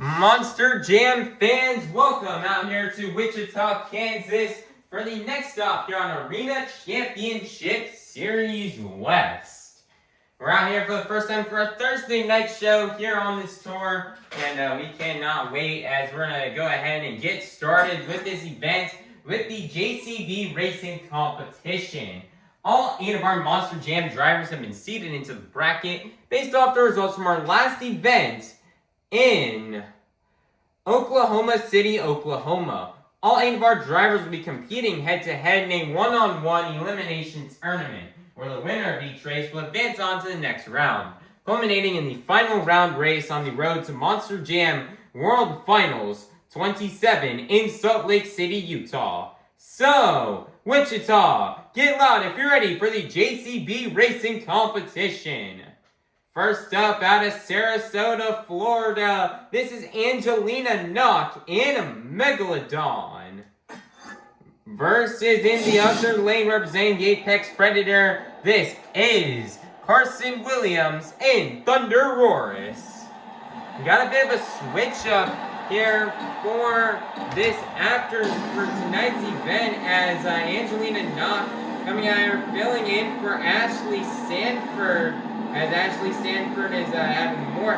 Monster Jam fans, welcome out here to Wichita, Kansas for the next stop here on Arena Championship Series West. We're out here for the first time for a Thursday night show here on this tour, and we cannot wait as we're going to go ahead and get started with this event with the JCB Racing Competition. All 8 of our Monster Jam drivers have been seeded into the bracket based off the results from our last event in Oklahoma City, Oklahoma. All 8 of our drivers will be competing head-to-head in a one-on-one elimination tournament, where the winner of each race will advance on to the next round, culminating in the final round race on the road to Monster Jam World Finals 27 in Salt Lake City, Utah. So, Wichita, get loud if you're ready for the JCB Racing Competition. First up, out of Sarasota, Florida, this is Angelina, Nock in a Megalodon. Versus in the other lane representing the Apex Predator, this is Carson Williams in ThunderRoarus. We got a bit of a switch up here for tonight's event as Angelina Nock coming out here filling in for Ashley Sanford, as Ashley Sanford is having more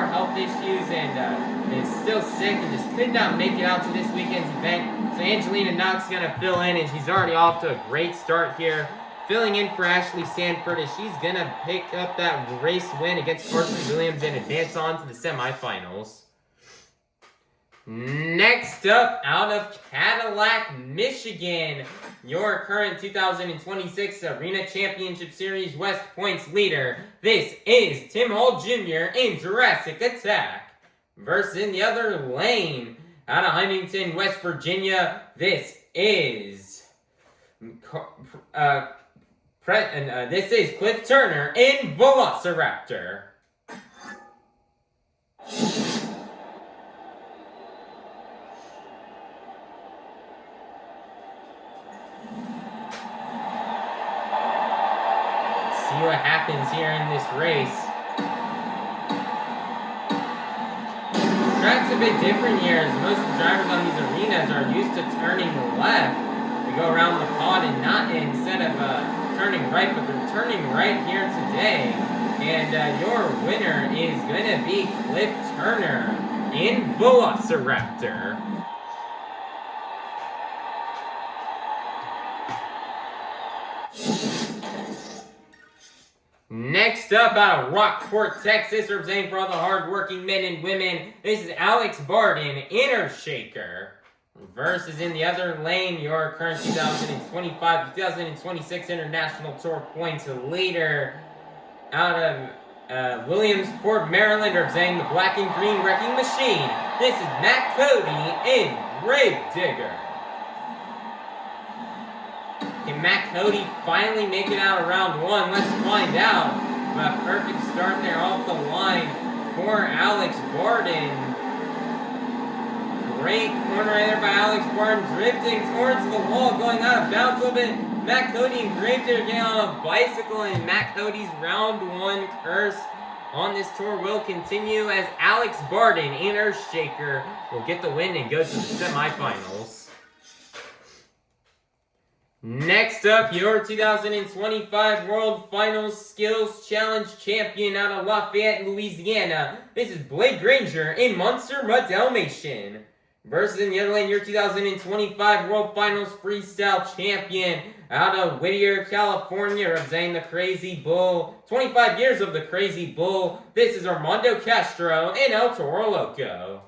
health issues and is still sick and just could not make it out to this weekend's event. So Angelina Nock's going to fill in, and she's already off to a great start here, filling in for Ashley Sanford, as she's going to pick up that race win against Carson Williams and advance on to the semifinals. Next up, out of Cadillac, Michigan, your current 2026 Arena Championship Series West points leader. This is Tim Hall Jr. in Jurassic Attack. Versus in the other lane, out of Huntington, West Virginia, this is Cliff Turner in Velociraptor. See what happens here in this race. Track's a bit different here, as most of the drivers on these arenas are used to turning left. We go around the pod and not instead of turning right, but they're turning right here today. And your winner is going to be Cliff Turner in Velociraptor. Next up, out of Rockport, Texas, representing for all the hard-working men and women, this is Alex Bardin, Inner Shaker. Versus in the other lane, your current 2025-2026 International Tour points leader, out of Williamsport, Maryland, representing the Black and Green Wrecking Machine. This is Matt Cody in Gravedigger. Can Matt Cody finally make it out of round 1? Let's find out. A perfect start there off the line for Alex Bardin. Great corner right there by Alex Bardin, drifting towards the wall, going out of bounds a little bit. Matt Cody and Granger getting on a bicycle, and Matt Cody's round 1 curse on this tour will continue as Alex Bardin, Inner Shaker, will get the win and go to the semifinals. Next up, your 2025 World Finals Skills Challenge champion out of Lafayette, Louisiana. This is Blake Granger in Monster Mutt Dalmatian. Versus in the other lane, your 2025 World Finals Freestyle champion out of Whittier, California, representing the Crazy Bull. 25 years of the Crazy Bull. This is Armando Castro in El Toro Loco.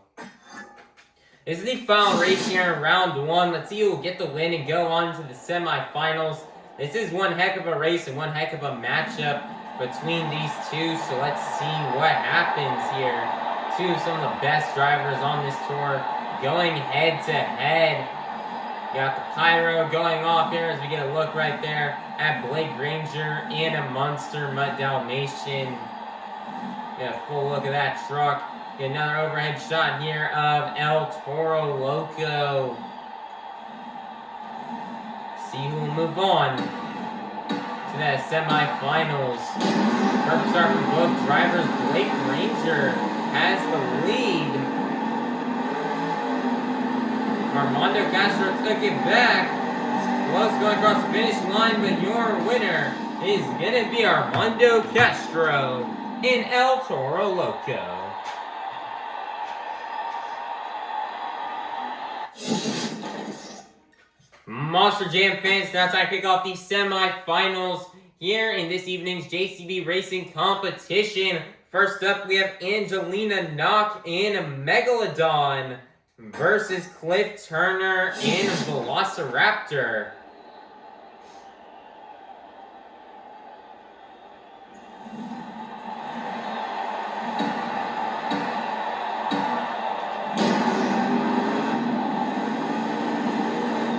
This is the final race here in round 1. Let's see who will get the win and go on to the semifinals. This is one heck of a race and one heck of a matchup between these two. So let's see what happens here. Two of some of the best drivers on this tour going head to head. You got the pyro going off here as we get a look right there at Blake Granger in a Monster Mutt Dalmatian. Get a full look at that truck. Get another overhead shot here of El Toro Loco. See who will move on to the semifinals. Perfect start from both drivers. Blake Granger has the lead Armando Castro took it back. Close going across the finish line, but your winner is going to be Armando Castro in El Toro Loco. Monster Jam fans, now time to kick off the semifinals here in this evening's JCB Racing competition. First up, we have Angelina, Nock, and Megalodon versus Cliff Turner and Velociraptor.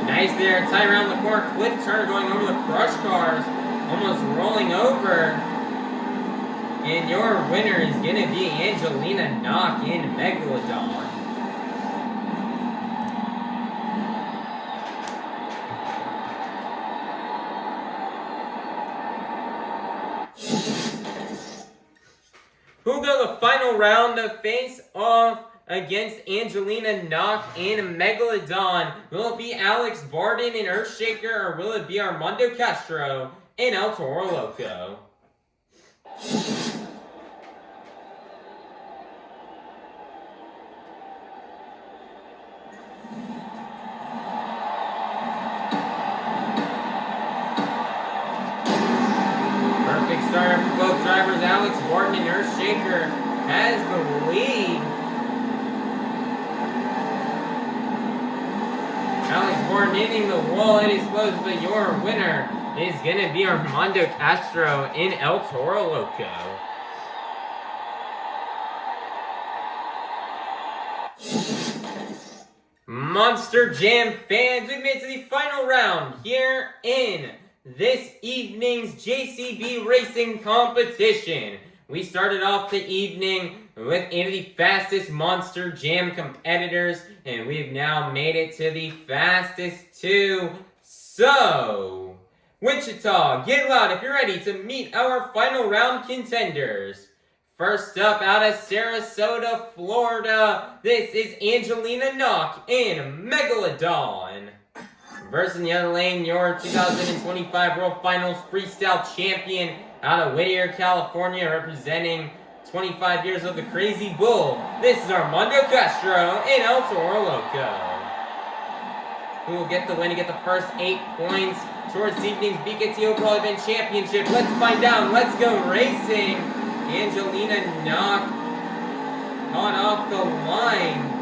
Nice there, tight around the corner. Cliff Turner going over the crush cars, almost rolling over. And your winner is going to be Angelina, Nock, and Megalodon. Who go the final round to face off against Angelina, Nock, and Megalodon? Will it be Alex Bardin and Earthshaker, or will it be Armando Castro and El Toro Loco? Perfect start for both drivers. Alex Bardin and Earthshaker has the lead. Alex Bardin hitting the wall, it is close, but your winner is going to be Armando Castro in El Toro Loco. Monster Jam fans, we've made it to the final round here in this evening's JCB Racing competition. We started off the evening with one of the fastest Monster Jam competitors, and we've now made it to the fastest two. So, Wichita, get loud if you're ready to meet our final round contenders. First up, out of Sarasota, Florida, this is Angelina, Nock, and Megalodon. Versus in the other lane, your 2025 World Finals Freestyle Champion out of Whittier, California, representing 25 years of the Crazy Bull. This is Armando Castro and El Toro Loco. Who will get the win and get the first 8 points towards this evening's BKT Overall Event Championship? Let's find out. Let's go racing. Angelina, Nock caught off the line.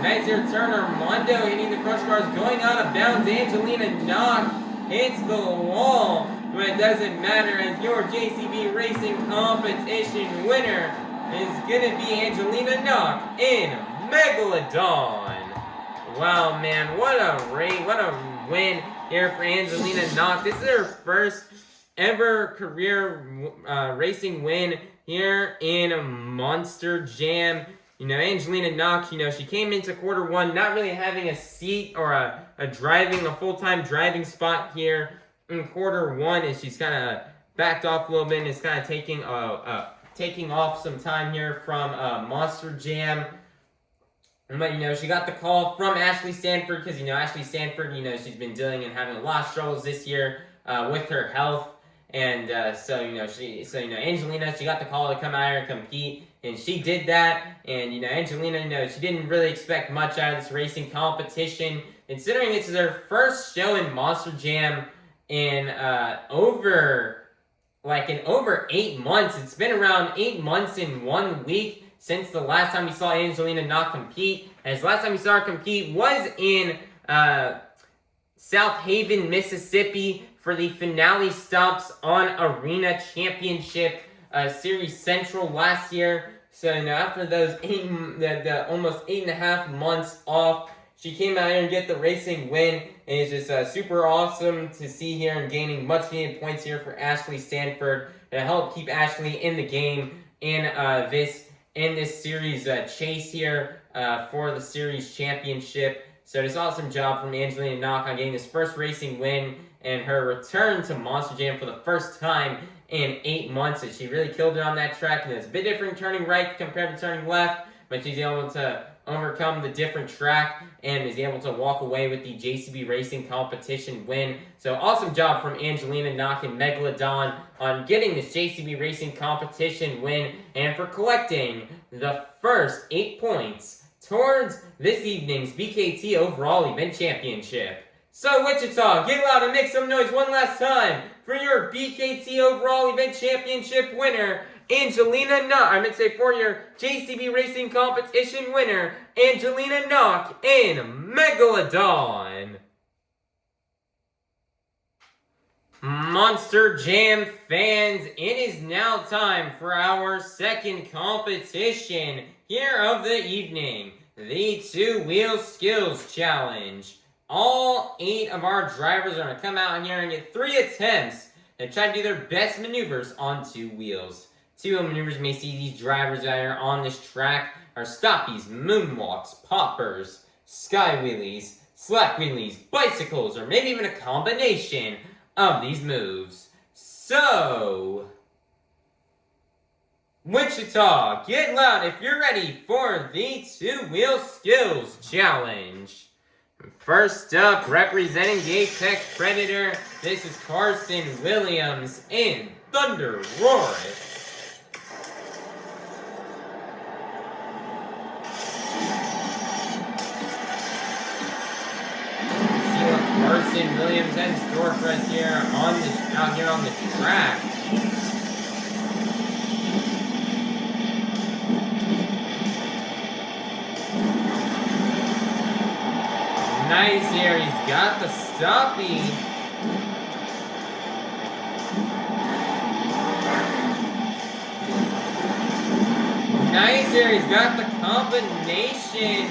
Nice return, Armando hitting the crush cars, going out of bounds. Angelina, Nock hits the wall, but it doesn't matter as your JCB Racing competition winner is going to be Angelina, Nock in Megalodon. Wow, man, what a race, what a win here for Angelina Nock. This is her first ever career racing win here in Monster Jam. You know, Angelina Nock, you know, she came into quarter one not really having a seat or a full-time driving spot here in quarter one, and she's kind of backed off a little bit and is kind of taking off some time here from Monster Jam. But, you know, she got the call from Ashley Stanford because, you know, Ashley Stanford, you know, she's been dealing and having a lot of struggles this year with her health. And so, you know, Angelina, she got the call to come out here and compete. And she did that, and, you know, Angelina, you know, she didn't really expect much out of this racing competition, considering this is her first show in Monster Jam in over 8 months. It's been around 8 months in 1 week since the last time we saw Angelina Nock compete. As the last time we saw her compete was in South Haven, Mississippi for the finale stops on Arena Championship Series Central last year. So, you know, after those almost 8.5 months off, she came out here and get the racing win, and it's just super awesome to see here and gaining much needed points here for Ashley Stanford to help keep Ashley in the game in this series chase here for the series championship. So it's an awesome job from Angelina Nock on getting this first racing win and her return to Monster Jam for the first time in 8 months. And she really killed it on that track. And it's a bit different turning right compared to turning left. but she's able to overcome the different track and is able to walk away with the JCB Racing Competition win. So awesome job from Angelina, Nock, and Megalodon on getting this JCB Racing Competition win and for collecting the first 8 points towards this evening's BKT Overall Event Championship. So Wichita, get loud and make some noise one last time for your BKT Overall Event Championship winner, Angelina Nock. I meant to say for your JCB Racing Competition winner, Angelina Nock and Megalodon. Monster Jam fans, it is now time for our second competition here of the evening, the Two-Wheel Skills Challenge. All 8 of our drivers are going to come out here and get 3 attempts to try to do their best maneuvers on 2 wheels. 2 maneuvers you may see these drivers that are on this track are stoppies, moonwalks, poppers, sky wheelies, slap wheelies, bicycles, or maybe even a combination of these moves. So, Wichita, get loud if you're ready for the Two-Wheel Skills Challenge. First up, representing the Apex Predator, this is Carson Williams in ThunderRoarus. See what Carson Williams has in store for us here out here on the track. Nice here, he's got the stoppie. Nice here, he's got the combination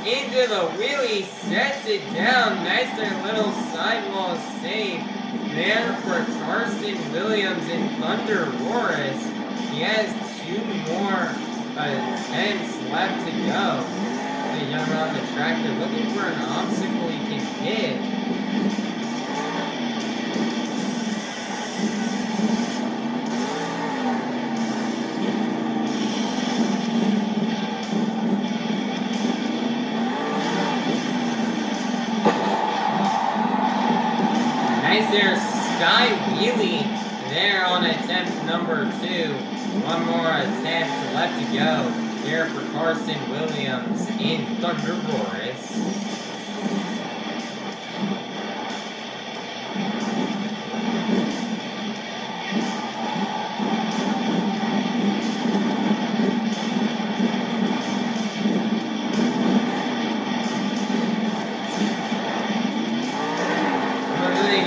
into the wheelie, sets it down. Nice there, little sidewall save there for Carson Williams in ThunderRoarus. He has 2 more attempts left to go. The young man on the track, they're looking for an obstacle he can hit. Nice there, sky wheelie there on attempt number 2. 1 more attempt left to go here for Carson Williams in ThunderRoarus.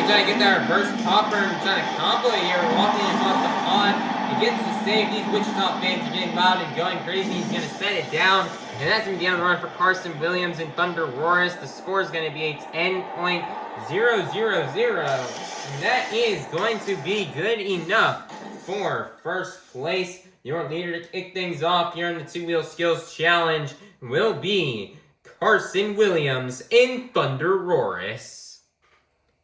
Trying to get that reverse popper and trying to combo it here, walking across the pond. He gets the save. These Wichita fans are getting loud and going crazy. He's going to set it down, and that's going to be on the run for Carson Williams in ThunderRoarus. The score is going to be a 10.000, and that is going to be good enough for first place. Your leader to kick things off here in the Two-Wheel Skills Challenge will be Carson Williams in ThunderRoarus.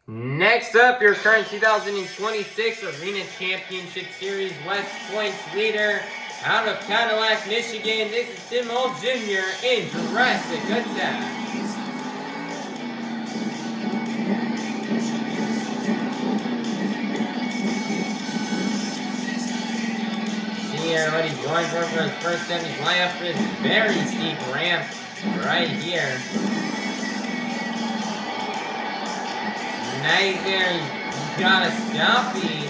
Next up, your current 2026 Arena Championship Series West Points leader out of Cadillac, Michigan. This is Tim Hall Jr. in Jurassic Attack. See here what he's going for his first time. He's lined up for this very steep ramp right here. Nice there, he's got a stoppie.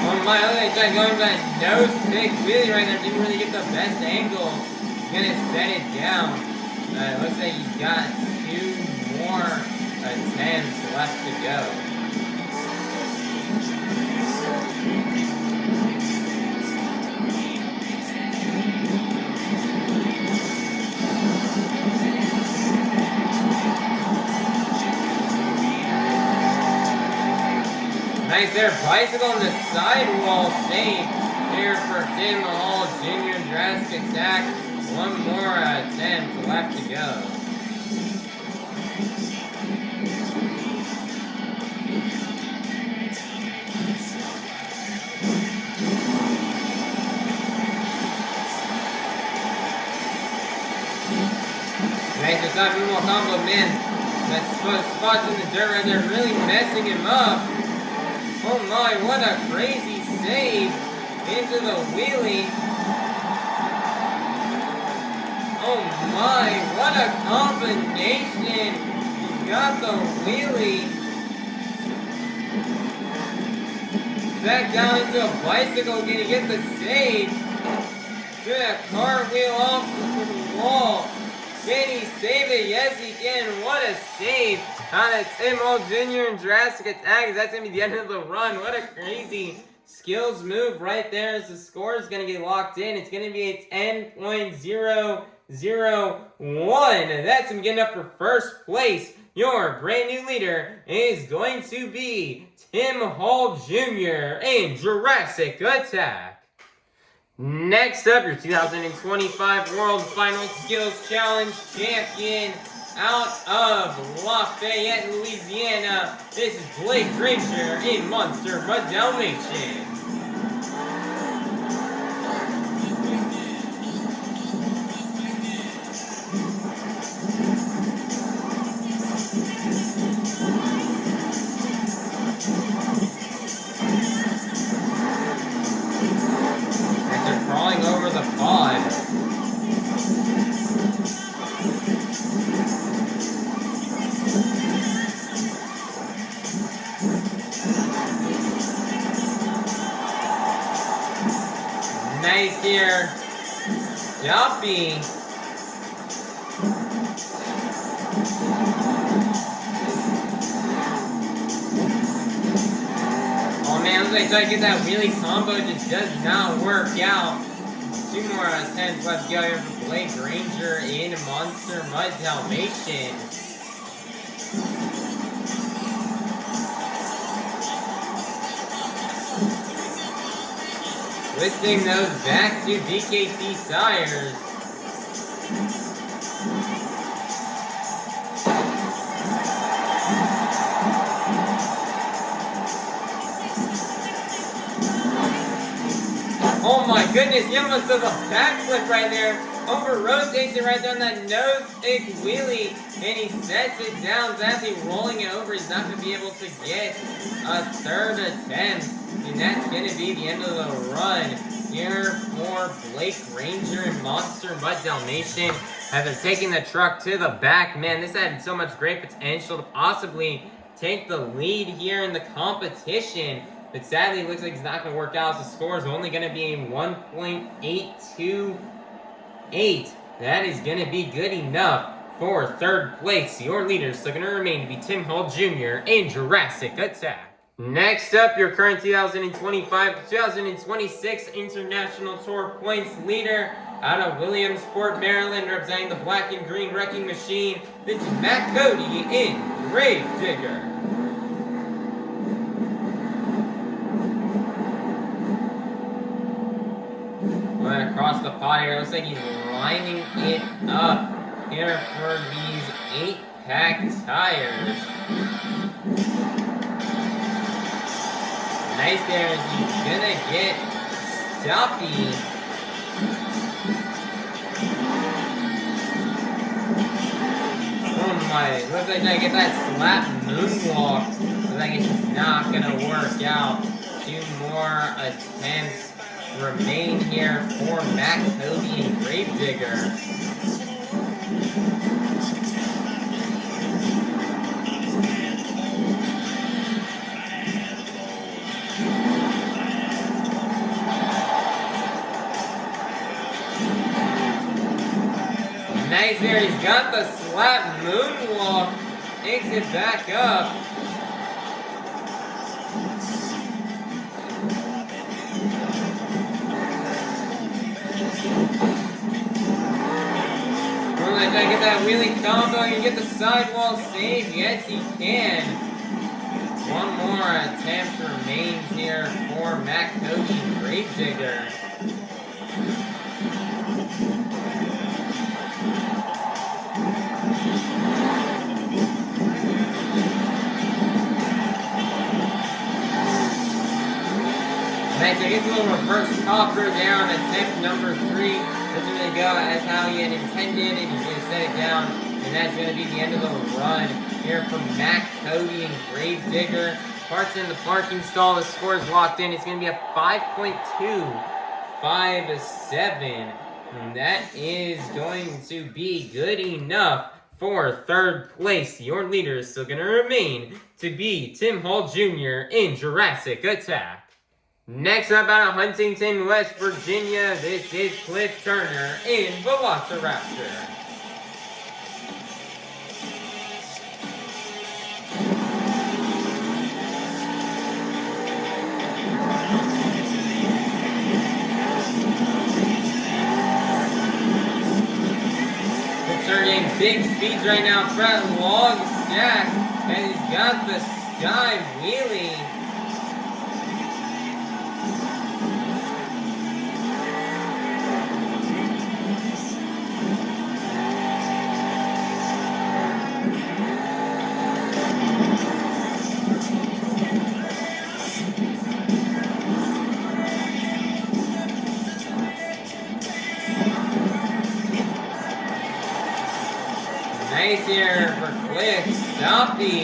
Oh my, look at that going for that nose stick wheelie right there. Didn't really get the best angle. He's gonna set it down. It looks like he's got 2 more attempts left to go. Nice there, bicycle on the sidewall save here for Tim Hall Jr. Jurassic Attack. One more attempt left to go. Nice to stop more combo, man. That spots in the dirt right there really messing him up. Oh my, what a crazy save into the wheelie. Oh my, what a combination. He's got the wheelie. Back down into a bicycle, can he get the save? Do a cartwheel off the wall. Can he save it? Yes, he can. What a save on a Tim Hall Jr. and Jurassic attack. That's going to be the end of the run. What a crazy skills move right there as the score is going to get locked in. It's going to be a 10.001. That's him getting up for first place. Your brand new leader is going to be Tim Hall Jr. in Jurassic Attack. Next up, your 2025 World Final Skills Challenge champion out of Lafayette, Louisiana. This is Blake Granger in Monster Mutt Dalmatian. Crawling over the pod. Nice here. Stoppy. Oh man, looks like trying to get that wheelie combo just does not work out. Two more attempts left to go here for Blake Granger in Monster Mutt Dalmatian. Twisting those back to DKT Sires. Oh my goodness, he almost does a backflip right there. Over rotates it right there on that nose pick wheelie. And he sets it down. Sadly, rolling it over. He's not going to be able to get a third attempt. And that's going to be the end of the run here for Blake Granger and Monster Mutt Dalmatian. After taking the truck to the back, man, this had so much great potential to possibly take the lead here in the competition. But sadly, it looks like it's not going to work out. So the score is only going to be 1.828. That is going to be good enough for third place. Your leader is still going to remain to be Tim Hall Jr. in Jurassic Attack. Next up, your current 2025-2026 International Tour points leader out of Williamsport, Maryland, representing the Black and Green Wrecking Machine. This is Matt Cody in Gravedigger. Going across the pot here. Looks like he's lining it up here for these 8-pack tires. Nice there as he's gonna get Stoppy. Oh my, looks like I get that slap moonwalk. Looks like it's just not gonna work out. Two more attempts remain here for Matt Cody and Gravedigger. Nice there, he's got the slap moonwalk, takes it back up. Will I get that wheelie combo and get the sidewall save? Yes, he can. One more attempt remains here for Matt Cody and Gravedigger. Nice, I get a little reverse copper there on attempt number 3. Doesn't really go as how he had intended, and he's going to set it down. And that's going to be the end of the run here from Matt, Cody, and Gravedigger. Parts in the parking stall. The score is locked in. It's going to be a 5.257. And that is going to be good enough for third place. Your leader is still going to remain to be Tim Hall Jr. in Jurassic Attack. Next up out of Huntington, West Virginia, this is Cliff Turner in Velociraptor. Turning big speeds right now for that long stack, and he's got the sky wheelie. Nice here for Cliff, Stoppy.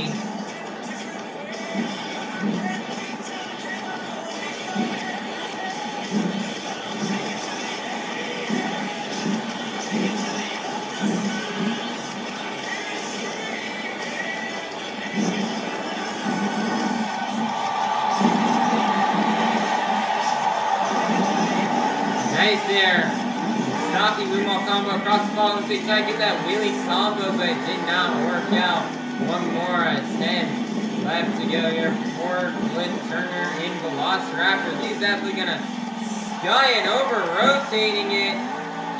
Nice there. Stoppy moonwalk combo across the ball. Looks like he tried to get that wheelie combo, but it did not work out. One more attempt left to go here for Cliff Turner in Velociraptor. He's definitely going to sky it over, rotating it.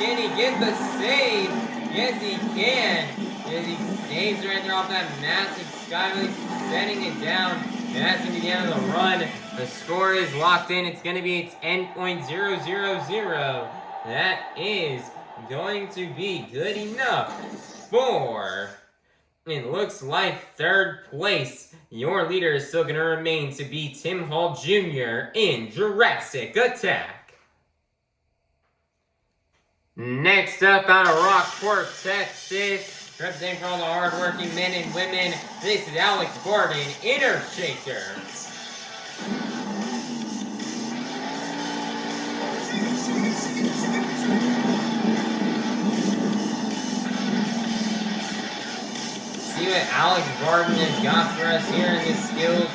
Can he get the save? Yes, he can. As he saves right there off that massive sky wheel, setting it down. And that's going to be the end of the run. The score is locked in. It's going to be 10.000. That is going to be good enough for, it looks like, third place. Your leader is still going to remain to be Tim Hall Jr. in Jurassic Attack. Next up out of Rockport, Texas, representing for all the hardworking men and women, this is Alex Bardin, Inner Shaker. See what Alex Bardin has got for us here in this skills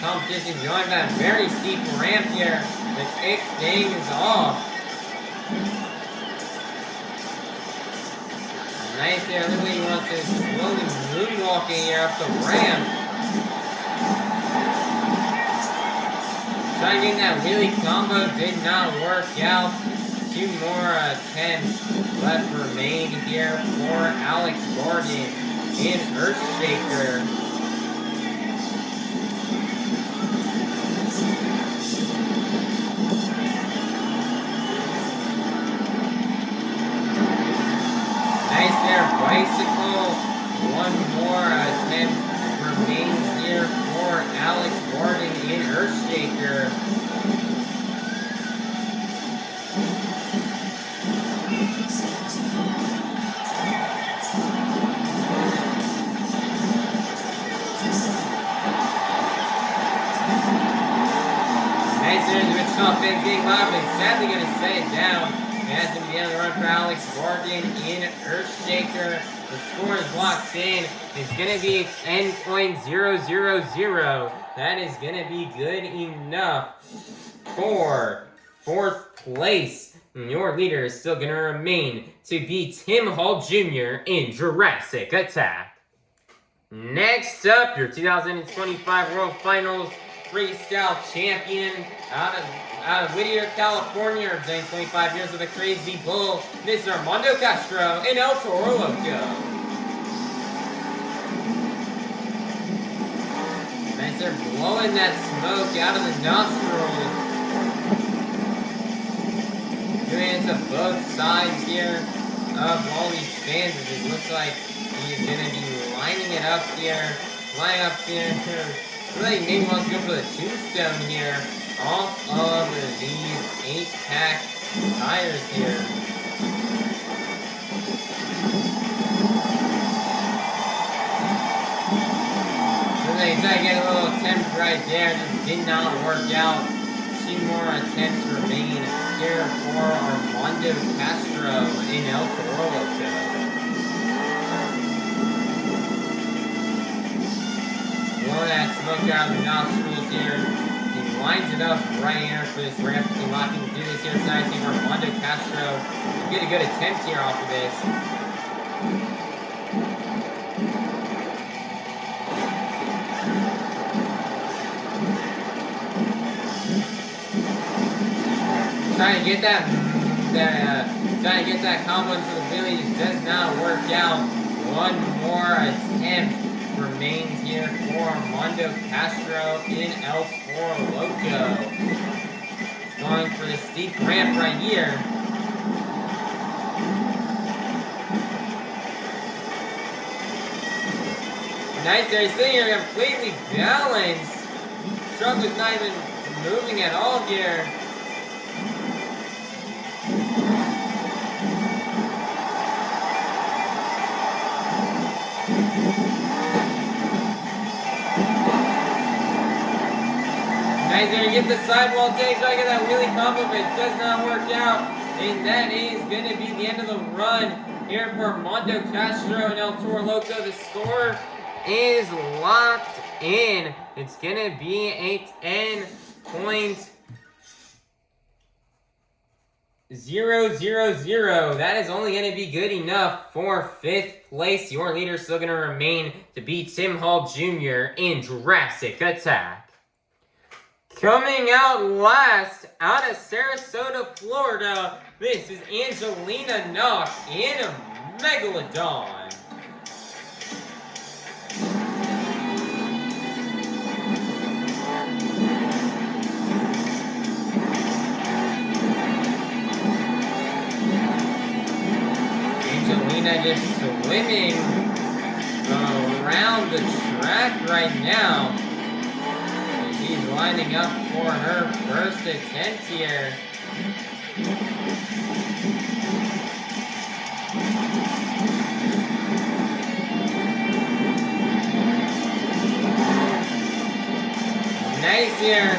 competition. He's going that very steep ramp here to kick things off. Nice there. Looks like he wants to slowly moonwalking here up the ramp. Trying to get that wheelie combo, did not work out. 2 more attempts left remain here for Alex Bardin in Earthshaker. Nice there, bicycle. 1 more attempt remains here for Alex Bardin in Earthshaker. Wichita fans getting loud, but sadly going to set it down. And that's going to be the end of the run for Alex Bardin in Earthshaker. The score is locked in. It's going to be 10.000. That is going to be good enough for fourth place. And your leader is still going to remain to be Tim Hall Jr. in Jurassic Attack. Next up, your 2025 World Finals Freestyle Champion out of Whittier, California, representing 25 years of the Crazy Bull. This is Armando Castro and El Toro Loco. Nice, they're blowing that smoke out of the nostrils. Doing it to both sides here of all these fans. It looks like he's going to be lining it up here. Lining up here. Looks like maybe wants to go for the tombstone here off of these 8-pack tires here. So they try to get a little attempt right there, just did not work out. 2 more attempts remain here for Armando Castro in El Toro. Blow that smoke out of the nostrils here. He lines it up right here for this ramp. So Nock can do this here. So I see Armando Castro get a good attempt here off of this. Trying to get that combo into the wheelie just does not work out. 1 more attempt remains here for Armando Castro in El Toro Loco. Going for the steep ramp right here. Nice there, he's sitting here completely balanced. Truck is not even moving at all here. Nice there, get the sidewall take, try to get that wheelie combo, but it does not work out. And that is going to be the end of the run here for Armando Castro and El Toro Loco. The score is locked in. It's going to be a 10.000. That is only going to be good enough for 5th place. Your leader is still going to remain to be Tim Hall Jr. in Jurassic Attack. Coming out last, out of Sarasota, Florida, this is Angelina Nock in Megalodon. Angelina just swimming around the track right now. She's lining up for her first attempt here. Nice here.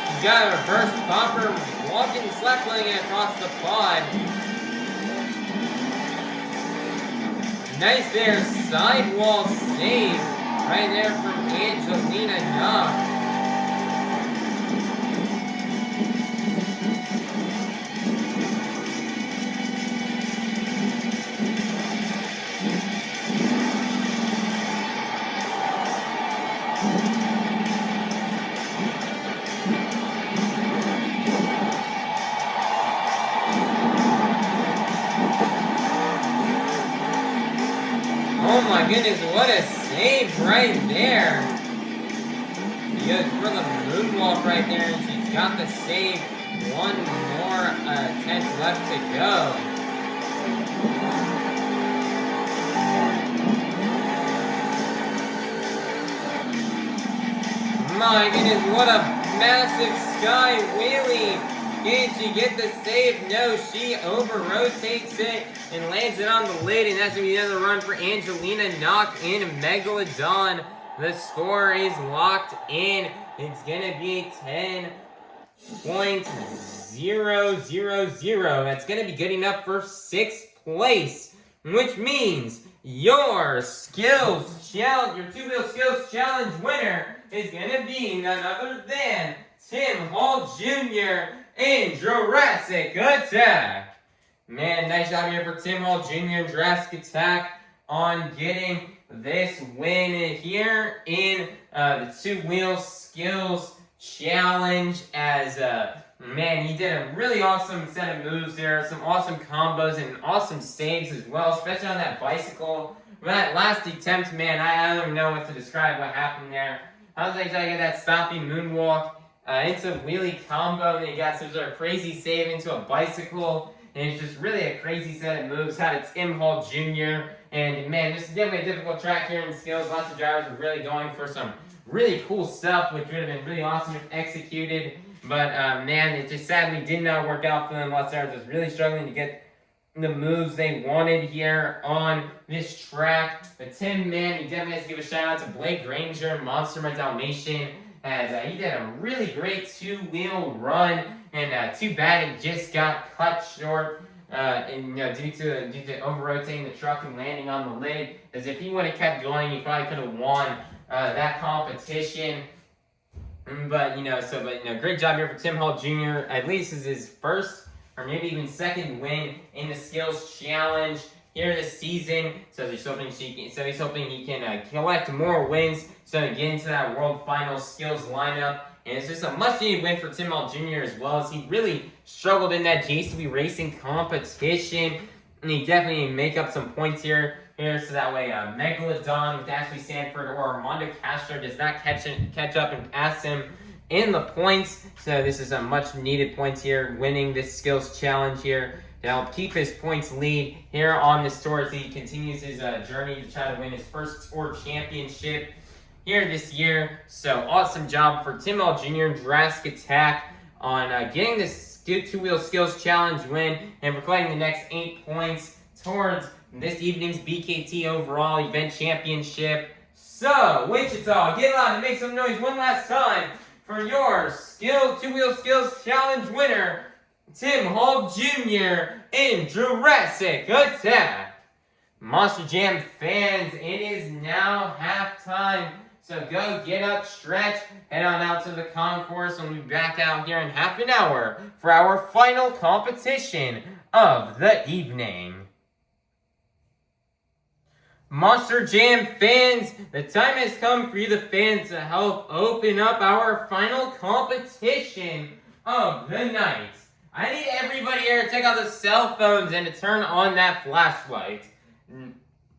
She's got her first popper walking slacklining across the pod. Nice there, sidewall save right there from Angelina Nock. Oh my goodness, what a save right there. She goes for the moonwalk right there, and she's got the save. 1 more attempt left to go. My goodness, what a massive sky wheelie. Can she get the save? No, she over-rotates it and lands it on the lid, and that's going to be another run for Angelina Nock in Megalodon. The score is locked in. It's going to be 10.000. That's going to be good enough for 6th place, which means your skills challenge, your 2-wheel skills challenge winner is going to be none other than Tim Hall Jr. in Jurassic Attack. Man, nice job here for Tim Hall Jr. in Jurassic Attack on getting this win here in the 2-wheel skills challenge. As man, he did a really awesome set of moves there, some awesome combos and awesome saves as well, especially on that bicycle. That last attempt, man, I don't even know what to describe what happened there. I was like trying to get that stopping moonwalk into a wheelie combo, and then you got some sort of crazy save into a bicycle, and it's just really a crazy set of moves. Had it Tim Hall Jr., and man, this is definitely a difficult track here in skills. Lots of drivers are really going for some really cool stuff, which would have been really awesome if executed. But man, it just sadly did not work out for them. Velociraptor was really struggling to get the moves they wanted here on this track. But Tim, man, he definitely has to give a shout out to Blake Granger, Monster My Dalmatian, as he did a really great two-wheel run, and too bad it just got cut short. Due to over-rotating the truck and landing on the lid, as if he would have kept going, he probably could have won that competition. But great job here for Tim Hall Jr. At least is his first or maybe even second win in the Skills Challenge here this season. So he's hoping he can collect more wins so he can get into that World Finals Skills lineup. And it's just a much-needed win for Tim Hall Jr. as well, as he really struggled in that JCB racing competition. And he definitely make up some points here so that way Megalodon with Ashley Sanford or Armando Castro does not catch up and pass him in the points. So this is a much-needed points here, winning this Skills Challenge here to help keep his points lead here on this tour as he continues his journey to try to win his first tour championship here this year. So awesome job for Tim Hall Jr. and Jurassic Attack on getting this two-wheel skills challenge win and for collecting the next 8 points towards this evening's BKT overall event championship. So Wichita, get loud and make some noise one last time for your two-wheel skills challenge winner, Tim Hall Jr. in Jurassic Attack. Monster Jam fans, it is now halftime. So go get up, stretch, head on out to the concourse, and we'll be back out here in half an hour for our final competition of the evening. Monster Jam fans, the time has come for you, the fans, to help open up our final competition of the night. I need everybody here to take out the cell phones and to turn on that flashlight.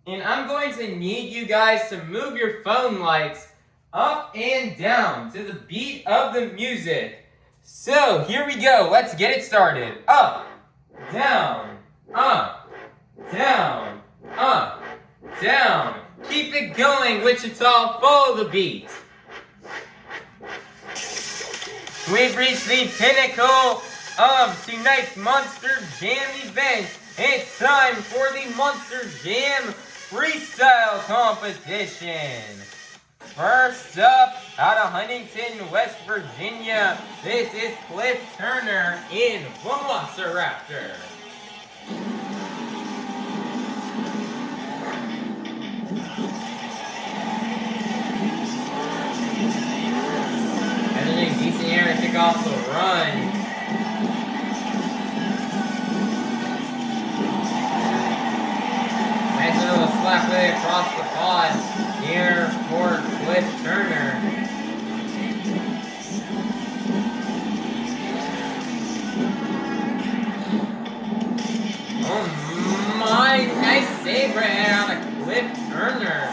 And I'm going to need you guys to move your phone lights up and down to the beat of the music. So, here we go. Let's get it started. Up, down, up, down, up, down. Keep it going, Wichita. Follow the beat. We've reached the pinnacle of tonight's Monster Jam event. It's time for the Monster Jam Freestyle Competition. First up, out of Huntington, West Virginia, this is Cliff Turner in Velociraptor. And then a decent air to kick off the run. Nice little slap way across the pod here for Cliff Turner. Oh my, nice save right there on a Cliff Turner.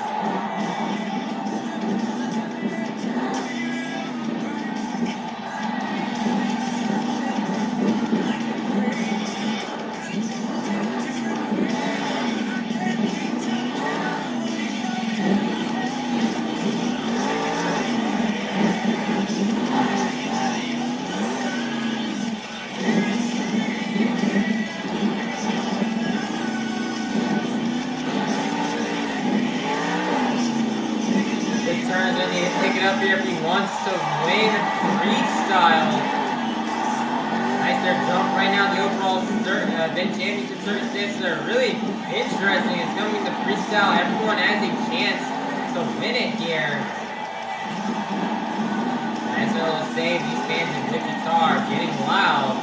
Up here if he wants to win freestyle. Nice there jump right now. The overall event championship circumstances are really interesting. It's coming to freestyle. Everyone has a chance to win it here. Nice little save. These fans in Wichita are getting loud.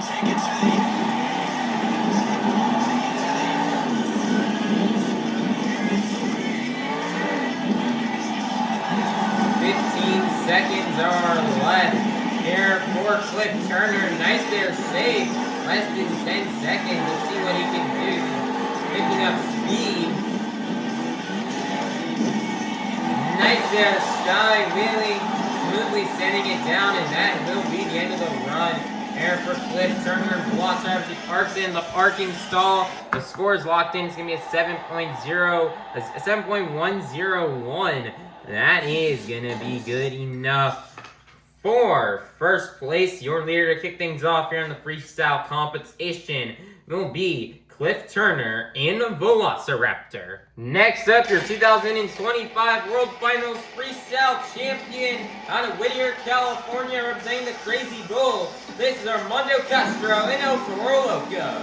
Take it to the 15 seconds are left here for Cliff Turner. Nice there save. Less than 10 seconds. Let's see what he can do. Picking up speed. Nice there sky wheelie. Smoothly setting it down, and that will be the end of the run here there for Cliff Turner and Velociraptor Carson. The parking stall. The score is locked in. It's going to be a 7.101. That is going to be good enough for first place. Your leader to kick things off here in the freestyle competition will be Cliff Turner and Velociraptor. Next up, your 2025 World Finals Freestyle Champion out of Whittier, California, representing the Crazy Bull. This is Armando Castro and Toro, Loco.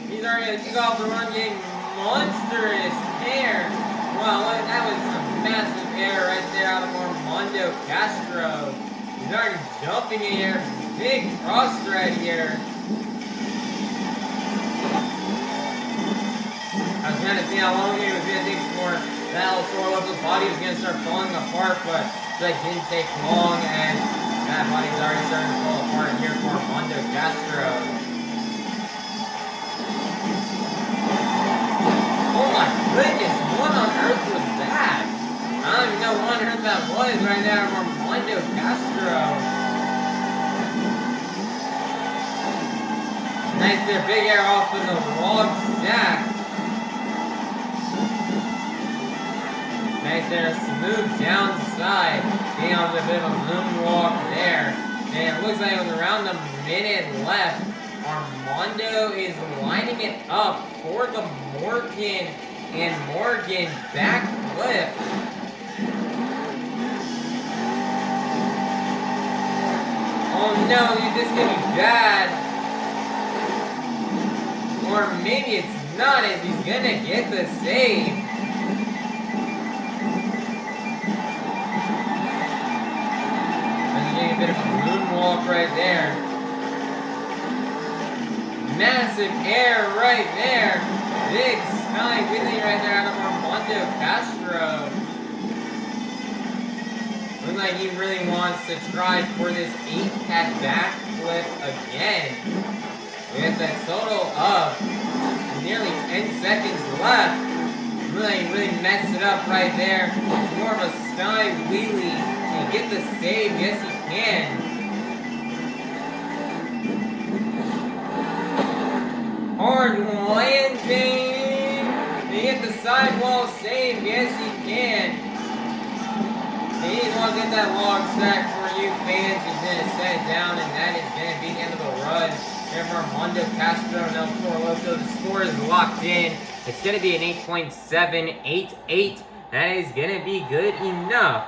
He's already going to kick off the run, getting monstrous air. Wow, that was some massive air right there out of Armando Castro. He's already jumping in here. Big cross right here. I was trying to see how long it was going to take before that little Toro Loco's body was going to start falling apart, but it didn't take long, and that body's already starting to fall apart here for Armando Castro. Oh my goodness, what on earth was that? I don't even know what on earth that was right there for Armando Castro. Nice there, big air off of the log stack. Nice there, smooth downside, being on a bit of a moonwalk there. And it looks like with around a minute left, Armando is lining it up for the Morgan and Morgan backflip. Oh no, this could be bad. Or maybe it's not, as he's gonna get the save. A bit of a moonwalk right there. Massive air right there. Big sky wheelie right there out of Armando Castro. Looks like he really wants to try for this 8-cat backflip again. With a total of nearly 10 seconds left. Really messed it up right there. It's more of a sky wheelie. And get the save, yes he can. Hard landing. To get the sidewall save, yes he can. And he wants to get that log stack for you fans. He's going to set it down, and that is going to be the end of the run. Here for Armando Castro and Toro Loco. The score is locked in. It's going to be an 8.788. That is going to be good enough.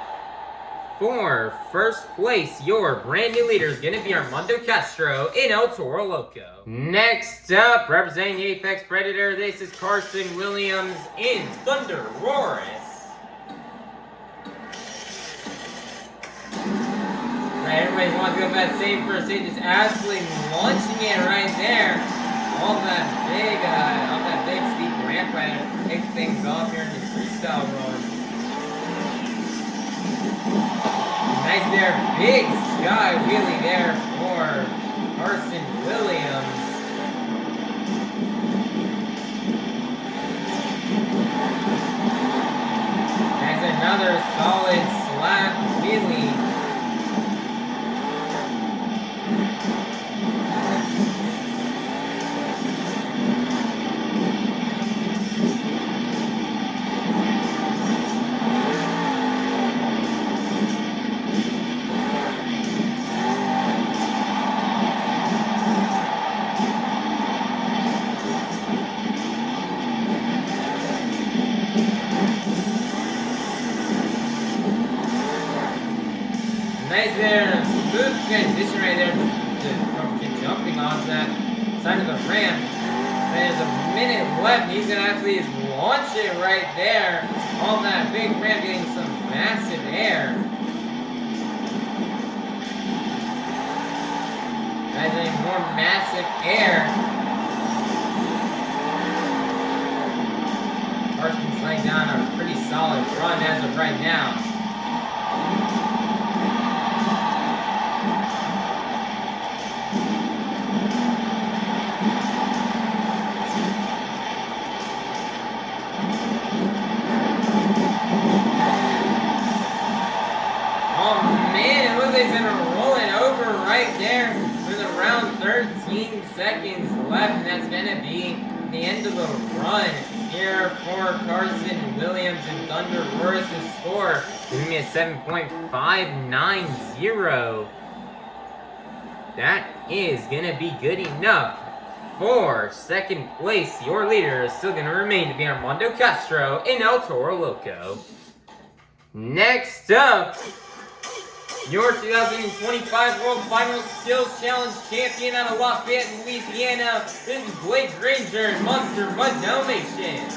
For first place, your brand new leader is going to be Armando Castro and Toro Loco. Next up, representing the Apex Predator, this is Carson Williams in ThunderRoarus. Right, everybody wants to go for that save first aid, just absolutely launching it right there. Off that big steep ramp right there, kick things off here in this freestyle run. Nice there, big sky wheelie there for Carson Williams. That's another solid slap wheelie. Nice there, smooth transition right there from jumping onto that side of the ramp. There's a minute left, he's going to actually just launch it right there on that big ramp, getting some massive air. That's getting more massive air. Carson's laying down a pretty solid run as of right now. there with around 13 seconds left, and that's going to be the end of the run here for Carson, Williams, and ThunderRoarus' score. It's going to be a 7.590. That is going to be good enough for second place. Your leader is still going to remain to be Armando Castro in El Toro Loco. Next up, your 2025 World Final Skills Challenge champion out of Lafayette, Louisiana. This is Blake Granger and Monster Mutt Dalmatian.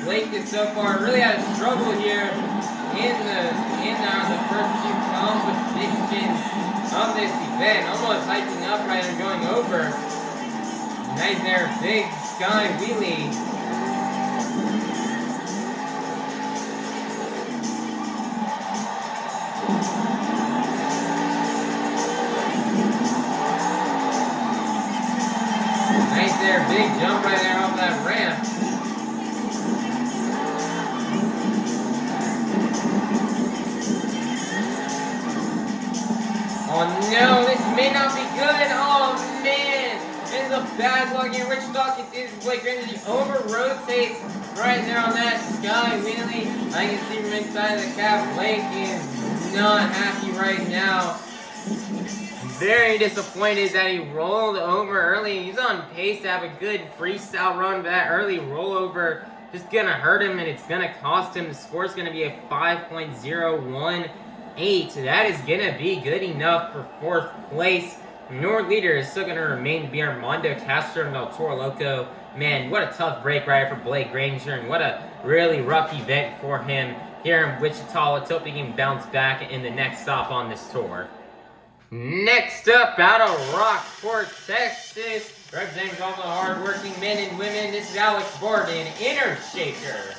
Blake has so far really had a struggle here in the first two competitions of this event. Almost hiking up right and going over. Nice there, big sky wheelie. Nice there, big jump right there off that ramp. Oh no, this may not be good. Oh man, it's a bad luck here. Wichita continues Blake Granger. He over-rotates right there on that sky wheelie. I can see from inside the cab. Blake is not happy right now. Very disappointed that he rolled over early. He's on pace to have a good freestyle run, but that early rollover just gonna hurt him, and it's gonna cost him. The score's gonna be a 5.018. That is gonna be good enough for fourth place. Your leader is still gonna remain to be Armando Castro and El Toro Loco. Man, what a tough break right for Blake Granger, and what a really rough event for him here in Wichita. Let's hope he can bounce back in the next stop on this tour. Next up, out of Rockport, Texas, representing all the hard-working men and women, this is Alex Bardin, Inner Shaker.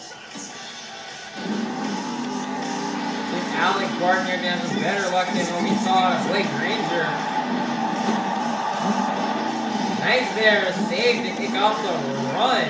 Alex Bardin here has some better luck than what we saw out of Blake Granger. Nice there, save to kick off the run.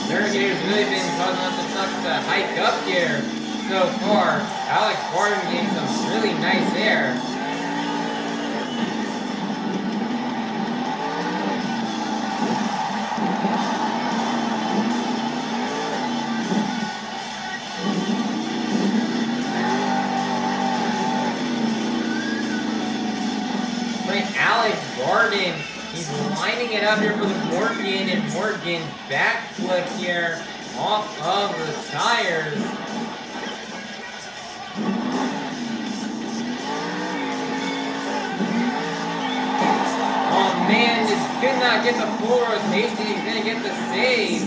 Navigator's really been causing us to hike up here so far. Alex Bardin getting some really nice air. Alex Bardin, he's lining it up here for the Morgan, and Morgan backflip here off of the tires. Oh man, just could not get the full rotation. He's gonna get the save.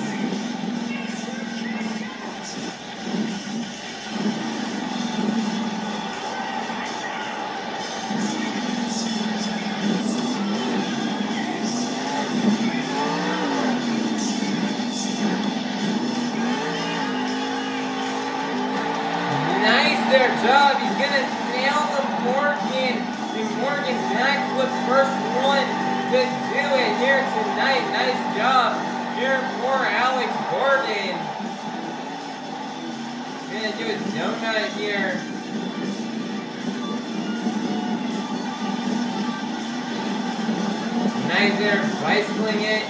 Their job. He's gonna nail the Morgan. The Morgan backflip, first one to do it here tonight. Nice job here for Alex Bardin. He's gonna do a donut here. Nice there, bicycling it,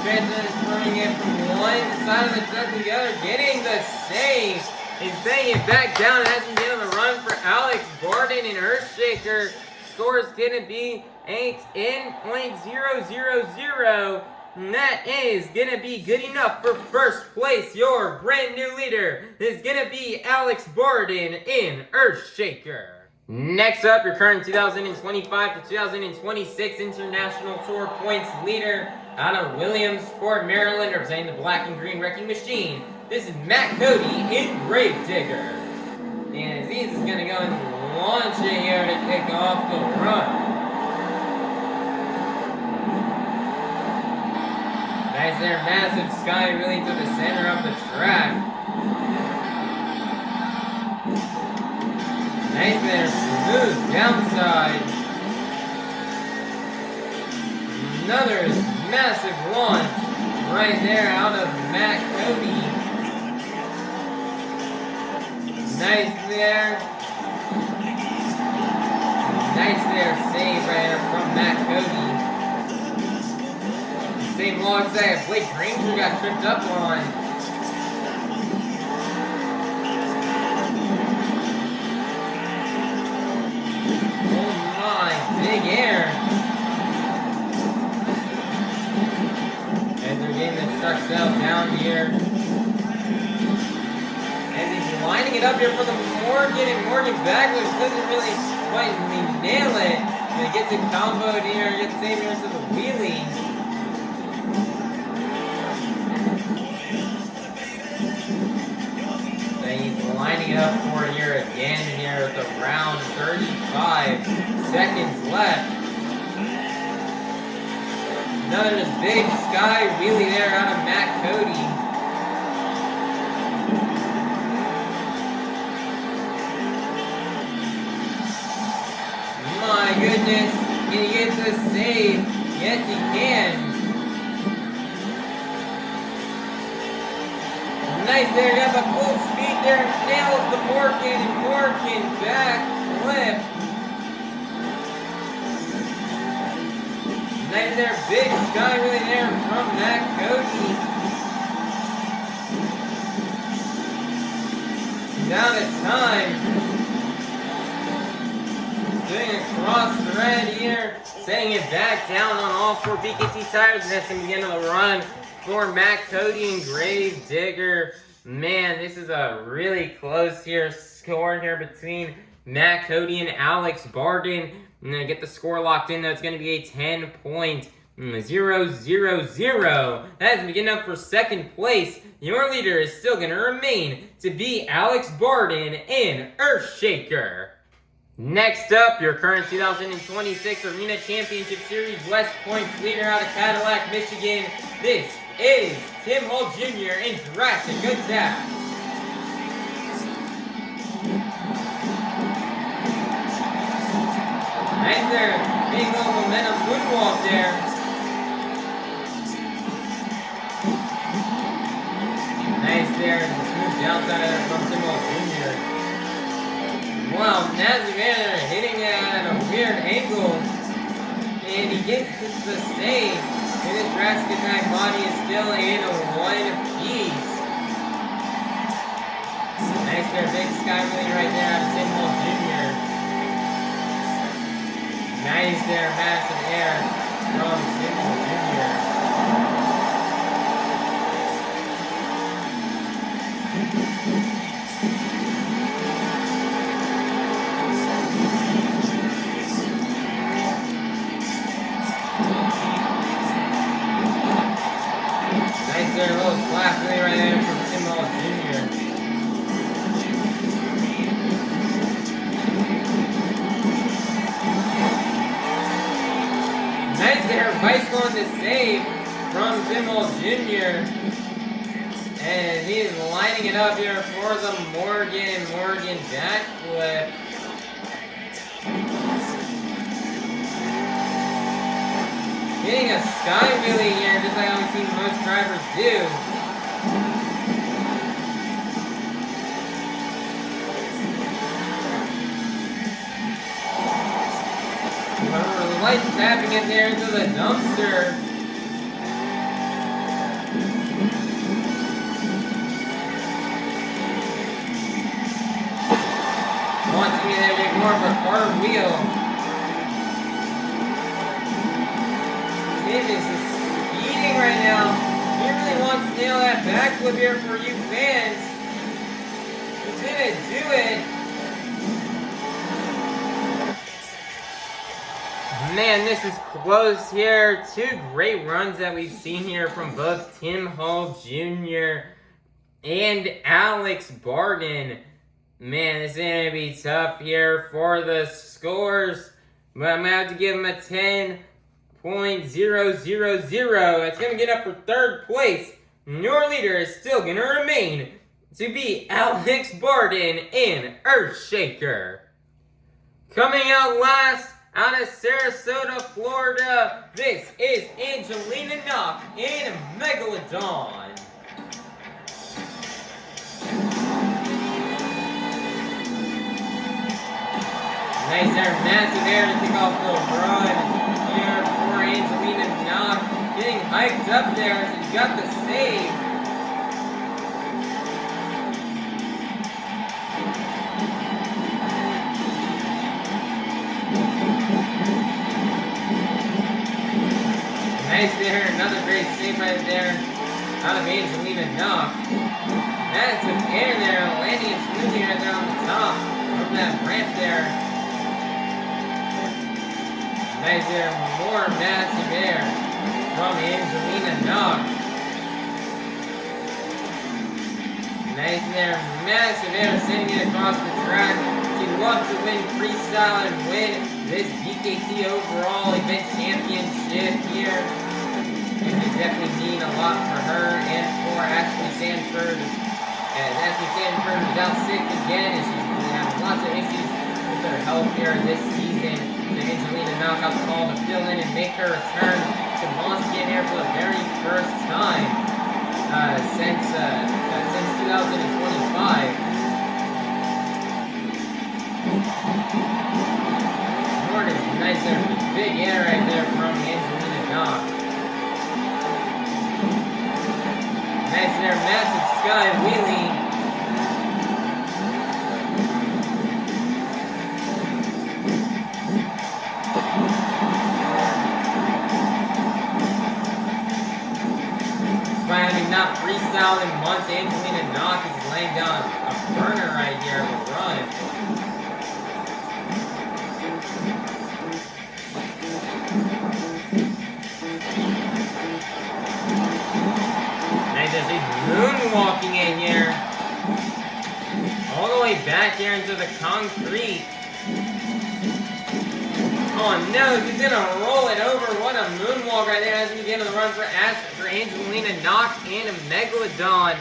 transferring it from one side of the truck to the other, getting the save. He's setting it back down and has been getting the run for Alex Bardin and Earthshaker. Score is going to be 8.000. And that is going to be good enough for first place. Your brand new leader is going to be Alex Bardin in Earthshaker. Next up, your current 2025 to 2026 International Tour points leader out of Williamsport, Maryland, representing the Black and Green Wrecking Machine. This is Matt Cody in Gravedigger. And Aziz is going to go and launch it here to kick off the run. Nice there, massive sky really to the center of the track. Nice there, smooth downside. Another massive launch right there out of Matt Cody. Nice there. Nice there, save right there from Matt Cody. Same logs that Blake Granger got tripped up on. Oh my, big air. As they're getting the trucks out down here. As he's lining it up here for the Morgan, and Morgan backwards doesn't really quite nail it. And it gets it comboed here, gets saved here into the wheelie. Lining it up for here again here with around 35 seconds left. Another big sky wheelie there out of Matt Cody. My goodness, can he get this save? Yes, he can. Nice there, got the full speed there, nails the Morgan, and Morgan back flip. Nice there, big sky really there from Matt Cody. Down at time. Doing a cross thread here, setting it back down on all four BKT tires, and that's the beginning of the run for Matt Cody and Grave Digger. Man, this is a really close here score here between Matt Cody and Alex Bardin. I'm going to get the score locked in. That's going to be a 10.000. That is beginning up for second place. Your leader is still going to remain to be Alex Bardin in Earthshaker. Next up, your current 2026 Arena Championship Series West Points leader out of Cadillac, Michigan. This is Tim Hall Jr. in Jurassic. Good tap. Nice there. Big little momentum moonwalk there. Nice there. Smooth downside of that from Tim Hall Jr. Wow, Nazavan hitting at a weird angle. And he gets the save. And this Jurassic attack body is still in a one piece. Nice there, big sky wheelie right there out of Tim Hall Jr. Nice there, massive air from Tim Hall Jr. Nice there, a little slap wheelie right there from Tim Hall Jr. Nice there, bicycle on the save from Tim Hall Jr. And he is lining it up here for the Morgan backflip. Getting a sky wheelie here, just like how we've seen most drivers do. However, light tapping it there into the dumpster. Launching it there, more of a cartwheel. Tim is speeding right now. He really wants to nail that backflip here for you fans. He's gonna do it. Man, this is close here. Two great runs that we've seen here from both Tim Hall Jr. and Alex Bardin. Man, this is gonna be tough here for the scores, but I'm gonna have to give him a 10.000 9.000. It's going to get up for third place. Your leader is still going to remain to be Alex Bardin in Earthshaker. Coming out last, out of Sarasota, Florida, this is Angelina Nock in Megalodon. Nice there, massive air to kick off the run here for Angelina Nock. Getting hyped up there, she's got the save. Nice there, another great save right there out of Angelina Nock. Massive air there, landing it smoothly right there on the top of that ramp there. Nice there, more massive air from Angelina Nock. Nice there, massive air sending it across the track. She'd love to win freestyle and win this BKT overall event championship here. It would definitely mean a lot for her and for Ashley Sanford. And Ashley Sanford was out sick again, and she's been having lots of issues with her health here this season. So Angelina Nock got the call to fill in and make her return to Montana here for the very first time since 2025. Horn is nice there, big air right there from Angelina Nock. Nice there, massive sky wheelie. Despite having not freestyled in months, Angelina Nock is laying down a burner right here of a run. She's moonwalking in here. All the way back here into the concrete. Oh no, she's gonna roll it over. What a moonwalk right there as we begin the run for Angelina Nock and a Megalodon.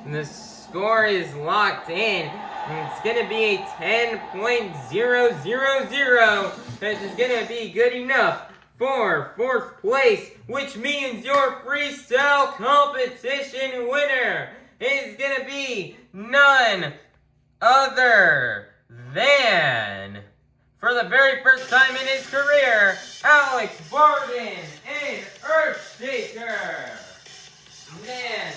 And the score is locked in. And it's gonna be a 10.000. This is gonna be good enough for fourth place, which means your freestyle competition winner is gonna be none other than, for the very first time in his career, Alex Bardin in Earthshaker. Man,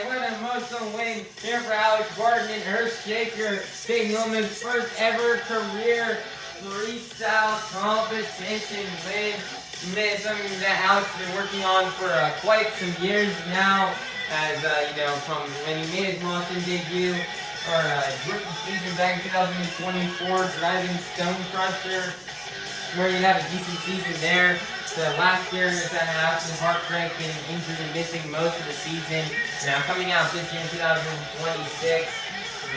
what an emotional win here for Alex Bardin in Earthshaker, taking home his first ever career freestyle competition win. Man, something that Alex has been working on for quite some years now, as from when he made his monster debut, or rookie season back in 2024, driving Stone Crusher, where he'd have a decent season there. So last year, he was at an absolute heartbreak, getting injured and missing most of the season. Now coming out this year in 2026.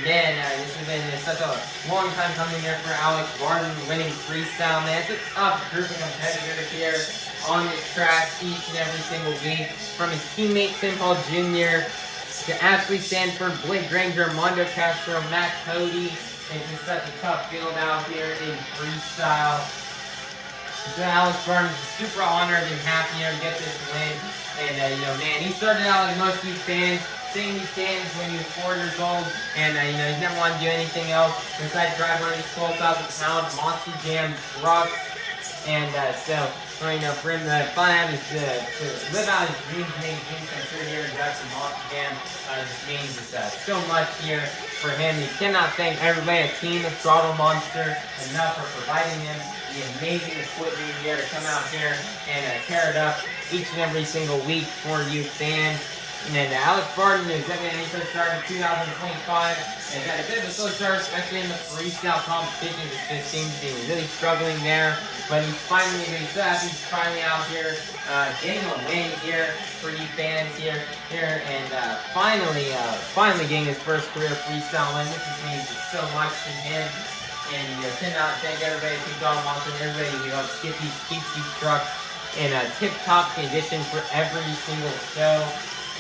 Man, this has been such a long time coming here for Alex Bardin, winning freestyle. Man, it's a tough group of competitors here on this track each and every single week. From his teammate Tim Paul Jr. to Ashley Sanford, Blake Granger, Armando, Castro, Matt, Cody. It's just such a tough field out here in freestyle. So Alex Bardin is super honored and happy to get this win. And, man, he started out like most of you fans, singing these stands when he was 4 years old, and he's never wanted to do anything else besides drive one of these 12,000-pound Monster Jam trucks. And for him to finally to live out his dreams, make dreams come true here and drive some Monster Jam just means so much here for him. He cannot thank everybody at Team Throttle Monster enough for providing him the amazing equipment here to come out here and tear it up each and every single week for you fans. And Alex Bardin is definitely a start in 2025. And got a bit of a slow start, especially in the freestyle competition. Just seems to be really struggling there. But he's finally out here getting a win here for you fans here and finally getting his first career freestyle win. This means so much to him. And cannot thank everybody, Team Dalmatian, everybody who helps keeps these trucks in tip-top condition for every single show.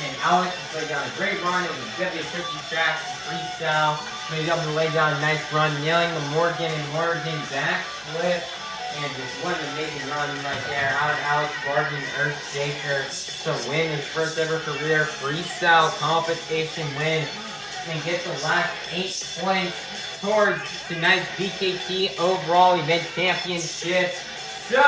And Alex has laid down a great run. It was definitely a tricky track, freestyle. But he's able to lay down a nice run, nailing the Morgan and Morgan backflip. And just what an amazing run right there out of Alex Bardin, Earthshaker, to win his first ever career freestyle competition win and get the last 8 points towards tonight's BKT overall event championship. So,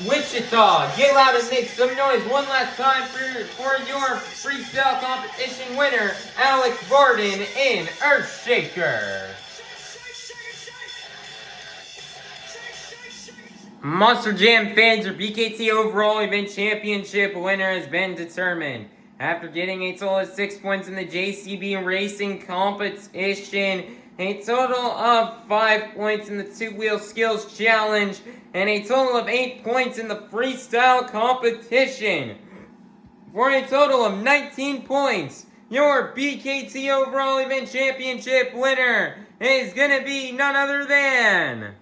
Wichita, get loud and make some noise one last time for your freestyle competition winner, Alex Bardin in Earthshaker. Monster Jam fans, your BKT overall event championship winner has been determined. After getting a total of 6 points in the JCB racing competition, a total of 5 points in the two-wheel skills challenge, and a total of 8 points in the freestyle competition. For a total of 19 points, your BKT overall event championship winner is going to be none other than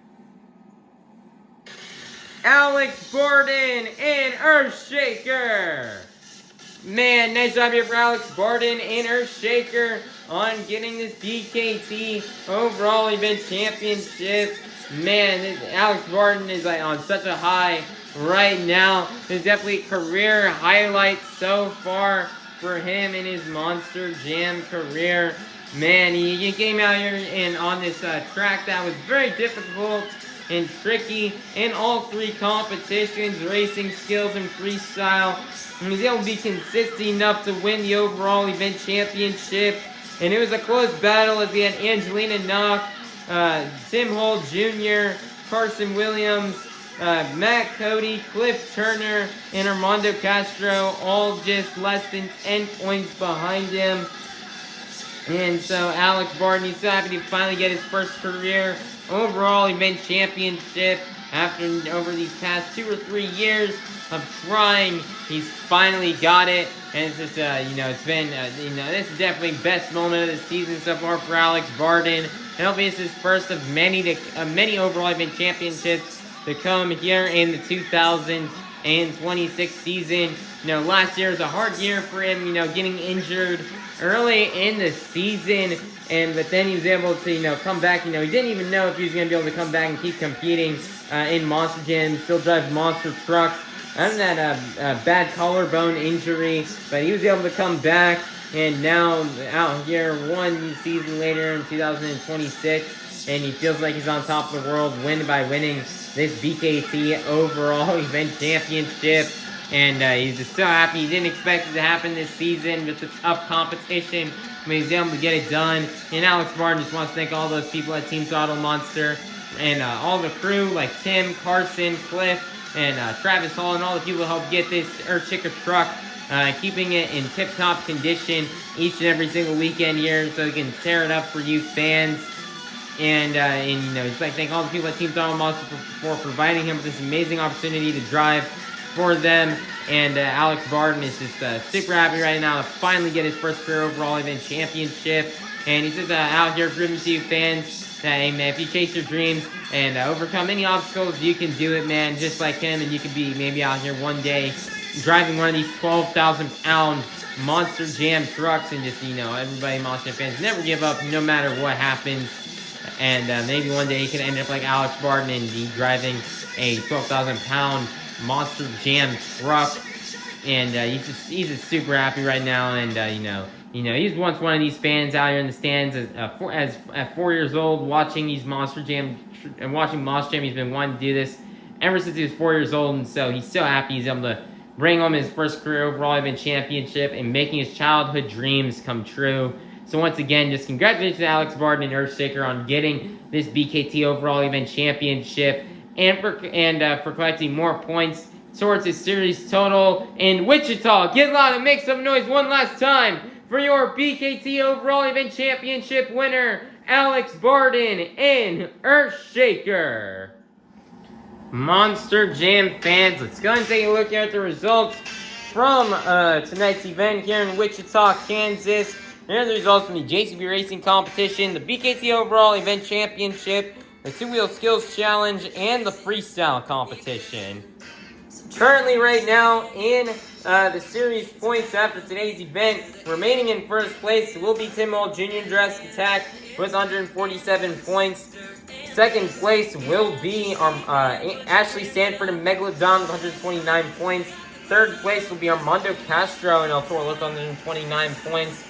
Alex Bardin in Earthshaker. Man, nice job here for Alex Bardin in Earthshaker on getting this BKT overall event championship. Man, Alex Bardin is like on such a high right now. There's definitely a career highlight so far for him in his Monster Jam career. Man, he came out here and on this track that was very difficult and tricky in all 3 competitions, racing skills and freestyle. And he was able to be consistent enough to win the overall event championship. And it was a close battle as we had Angelina, Nock, Tim Hall Jr., Carson Williams, Matt Cody, Cliff Turner, and Armando Castro, all just less than 10 points behind him. And so Alex Bardin, he's so happy to finally get his first career overall event championship after over these past 2 or 3 years of trying. He's finally got it, and it's just it's been this is definitely best moment of the season so far for Alex Bardin. And hopefully it's his first of many overall event championships to come here in the 2026 season. Last year was a hard year for him, getting injured early in the season, but then he was able to, come back. He didn't even know if he was going to be able to come back and keep competing in Monster Jam, still drive monster trucks. Other than that bad collarbone injury, but he was able to come back, and now out here 1 season later in 2026, and he feels like he's on top of the world by winning this BKT overall event championship. And he's just so happy. He didn't expect it to happen this season with the tough competition, but he was able to get it done. And Alex Bardin just wants to thank all those people at Team Throttle Monster and all the crew like Tim, Carson, Cliff, and Travis Hall, and all the people who helped get this Earthshaker truck, keeping it in tip-top condition each and every single weekend here, so we can tear it up for you fans. And just like thank all the people at Team Throttle Monster for providing him with this amazing opportunity to drive for them. And Alex Bardin is just super happy right now to finally get his first career overall event championship. And he's just out here proving to you fans that, hey, man, if you chase your dreams and overcome any obstacles, you can do it, man, just like him. And you could be maybe out here one day driving one of these 12,000-pound Monster Jam trucks, and just, everybody, Monster Jam fans, never give up no matter what happens. And maybe one day he can end up like Alex Bardin and be driving a 12,000-pound Monster Jam truck. And he's just super happy right now. And he was once one of these fans out here in the stands at 4 years old, watching these Monster Jam and watching Monster Jam. He's been wanting to do this ever since he was 4 years old, and so he's so happy he's able to bring home his first career overall event championship and making his childhood dreams come true. So once again, just congratulations to Alex Bardin and Earthshaker on getting this BKT overall event championship and for collecting more points towards his series total in Wichita. Get loud and make some noise one last time for your BKT overall event championship winner, Alex Bardin in Earthshaker. Monster Jam fans, let's go and take a look at the results from tonight's event here in Wichita, Kansas. Here are the results from the JCB Racing Competition, the BKT Overall Event Championship. the two-wheel skills challenge, and the freestyle competition. Currently right now in the series points after today's event, remaining in first place will be Tim Hall Jr. Jurassic Attack with 147 points. Second place will be Ashley Sanford and Megalodon with 129 points. Third place will be Armando Castro and Toro with 129 points.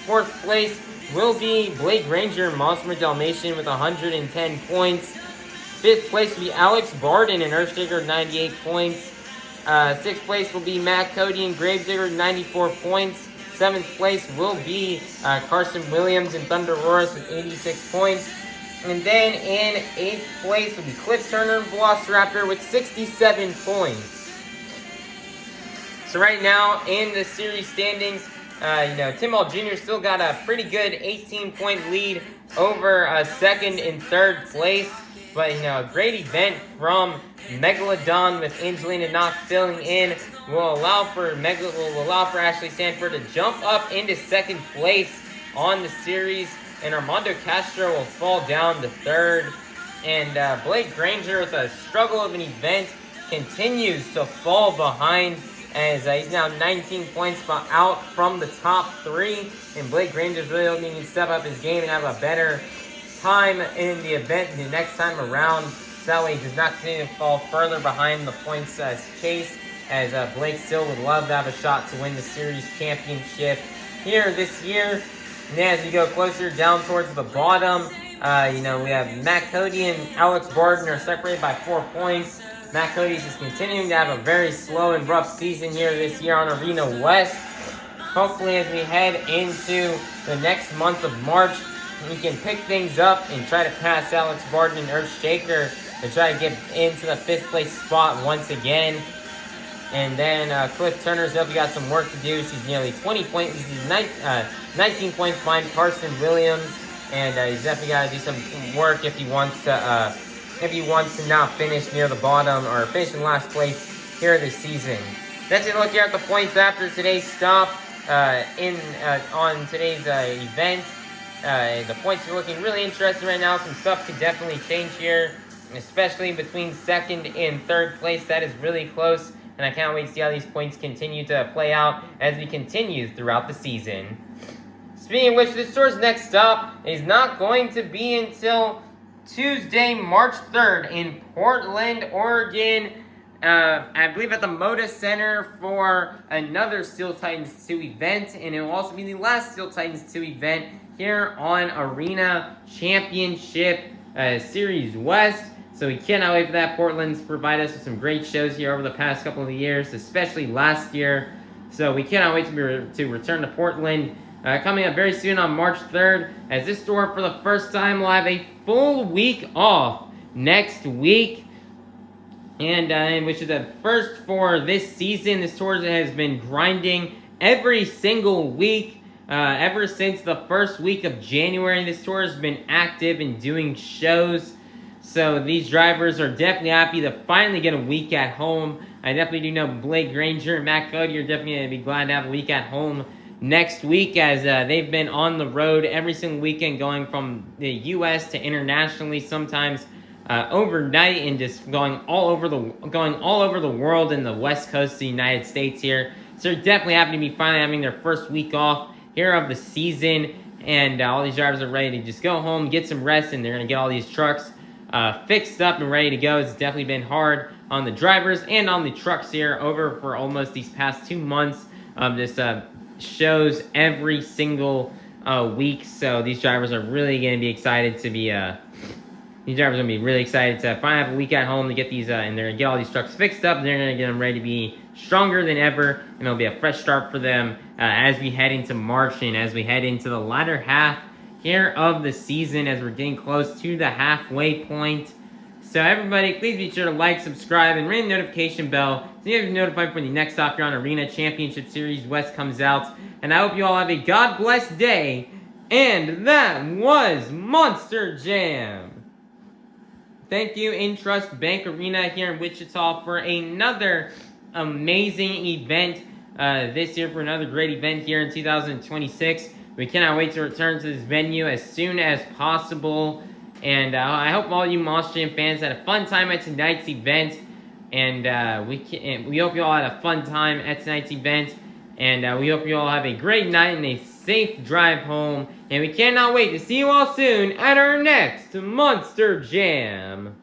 Fourth place will be Blake Granger and Monster Dalmatian with 110 points. Fifth place will be Alex Bardin and Earthshaker with 98 points. Sixth place will be Matt Cody and Gravedigger with 94 points. Seventh place will be Carson Williams and ThunderRoarus with 86 points. And then in 8th place will be Cliff Turner and Velociraptor with 67 points. So right now in the series standings, Tim Hall Jr. still got a pretty good 18-point lead over second and third place. But, a great event from Megalodon with Angelina Nock filling in will allow for Ashley Sanford to jump up into second place on the series. And Armando Castro will fall down to third. And Blake Granger, with a struggle of an event, continues to fall behind as he's now 19 points out from the top three. And Blake Granger's really looking to step up his game and have a better time in the event the next time around. So that way he does not continue to fall further behind the points chase, as Blake still would love to have a shot to win the series championship here this year. And then as we go closer down towards the bottom, we have Matt Cody and Alex Bardin are separated by 4 points. Matt Cody's just continuing to have a very slow and rough season here this year on Arena West. Hopefully as we head into the next month of March, we can pick things up and try to pass Alex Bardin and Earthshaker to try to get into the 5th place spot once again. And then Cliff Turner's definitely got some work to do. He's nearly 20 points. He's 19 points behind Carson Williams, and he's definitely got to do some work if he wants to not finish near the bottom or finish in last place here this season. Let's take a look here at the points after today's stop on today's event. The points are looking really interesting right now. Some stuff could definitely change here, especially between second and third place. That is really close. And I can't wait to see how these points continue to play out as we continue throughout the season. Speaking of which, this tour's next stop is not going to be until Tuesday, March 3rd in Portland, Oregon. I believe at the Moda Center for another Steel Titans 2 event. And it will also be the last Steel Titans 2 event here on Arena Championship Series West. So we cannot wait for that. Portland's provided us with some great shows here over the past couple of years, especially last year. So we cannot wait to return to Portland. Coming up very soon on March 3rd, as this tour for the first time will have a full week off next week. And which is the first for this season. This tour has been grinding every single week. Ever since the first week of January, this tour has been active and doing shows. So these drivers are definitely happy to finally get a week at home. I definitely do know Blake Granger and Matt Cody are definitely going to be glad to have a week at home next week, as they've been on the road every single weekend, going from the U.S. to internationally, sometimes overnight, and just going all over the world in the West Coast of the United States here. So they're definitely happy to be finally having their first week off here of the season, and all these drivers are ready to just go home, get some rest, and they're going to get all these trucks fixed up and ready to go. It's definitely been hard on the drivers and on the trucks here over for almost these past 2 months of this shows every single week. So these drivers are really going to be excited to be finally have a week at home to get these and they're going to get all these trucks fixed up, and they're going to get them ready to be stronger than ever, and it'll be a fresh start for them as we head into March and as we head into the latter half here of the season, as we're getting close to the halfway point. So everybody, please be sure to like, subscribe, and ring the notification bell so you get notified when the next stop here on Arena Championship Series West comes out. And I hope you all have a God bless day. And that was Monster Jam. Thank you, Intrust Bank Arena here in Wichita, for another amazing event this year, for another great event here in 2026. We cannot wait to return to this venue as soon as possible. And I hope all you Monster Jam fans had a fun time at tonight's event. And we hope you all had a fun time at tonight's event. And we hope you all have a great night and a safe drive home. And we cannot wait to see you all soon at our next Monster Jam.